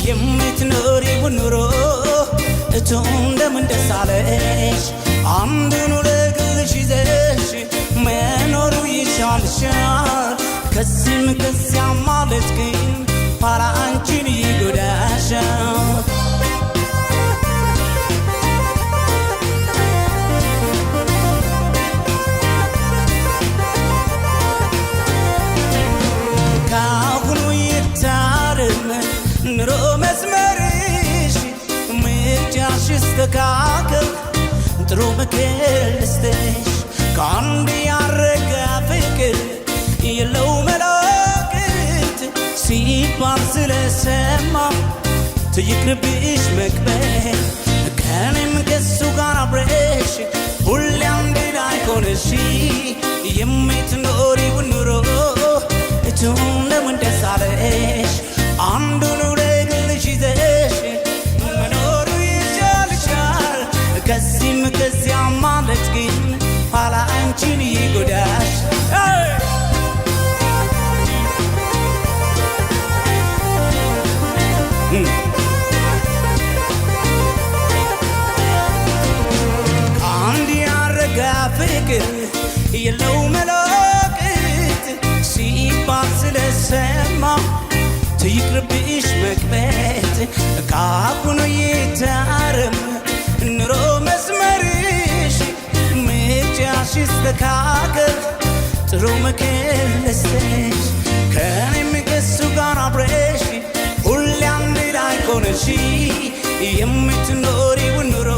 የምትኖሪው ኑሮ እቱ እንደምን ደስ አለሽ አንዱን ለግልሽ ይዘሽ መኖሩ ይሻልሻል ከዚህም ከዚያም ማለት ግን ኋላ አንቺን ይጎዳሻል ካሁኑ ይታረም ኑሮ መስመርሽ ምርጫሽ ይስተካከል ጥሩ ምክር ልስጥሽ ከአንድ ያረጋ ፍቅር የለው መላቅት ሲባል ስለሰማ ትይቅርብሽ መቅበል ከእኔም ከሱ ጋር አብረሽ ሁሌ አንድ ላይ ሆነሽ የምትኖሪው ኑሮ እቱ እንደምን ደስ አለሽ አንዱን ለግልሽ ይዘሽ መኖሩ ይሻልሻል ከዚህም ከዚያም ማለት ግን ኋላ አንቺን ይጎዳሽ አንድ ያረጋ ፍቅር የለው መላቅት ሲባል ስለሰማ ትይቅርብሽ መቅበት ካሁኑ ይታረም ኑሮ መስመርሽ ምርጫሽ ይስተካከል ጥሩ ምክር ልስጥሽ ከእኔም ከሱ ጋር አብረሽ ሁሌ አንድ ላይ ሆነሽ የምትኖሪው ኑሮ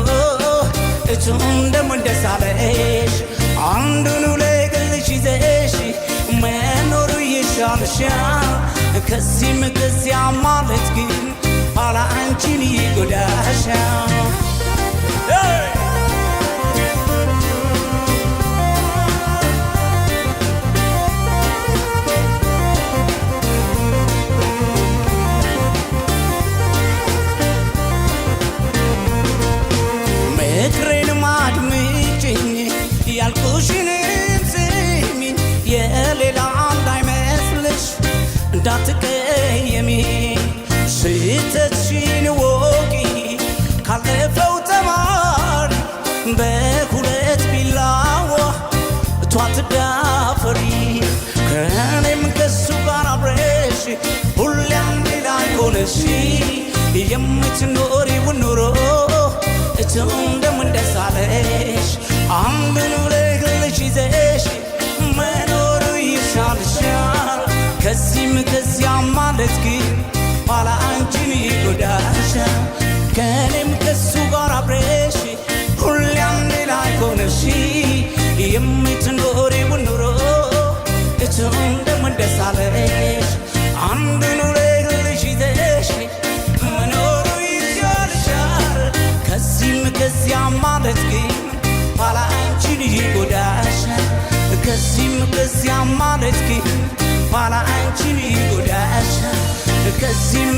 እቱ እንደምን ደስ አለሽ አንዱን ለግልሽ ይዘሽ መኖሩ ይሻልሻል ከዚህም ከዚያም ማለት ግን ኋላ አንቺን ይጎዳሻል ምክሬንም አድምጪኝ ያልኩሽንም ስሚኝ የሌላ እንዳይመስልሽ እንዳትቀየሚ ስህተትሽን ወቂ ካለፈው ተማሪ በሁለት ቢላዋ አትዳፈሪ ከእኔም ከሱ ጋር አብረሽ ሁሌ አንድ ላይ ሆነሽ የምትኖሪው ኑሮ እቱ እንደምን ደስ አለሽ አንዱን ለግልሽ ይዘሽ መኖሩ ይሻልሻል ከዚህም ከዚያም ማለት ግን ኋላ አንቺን ይጎዳሻል ከእኔም ከሱ ጋር አብረሽ ሁሌ አንድ ላይ ሆነሽ የምትኖሪው ኑሮ እቱ እንደምን ደስ አለሽ አንዱን ለግልሽ ይዘሽ መኖሩ ይሻልሻል ከዚህም ከዚያም ማለት ግን ኋላ አንቺን ይጎዳሻል ከዚህም ከዚያም ማለት ግን ኋላ አንቺን ይጎዳሻል ከዚህም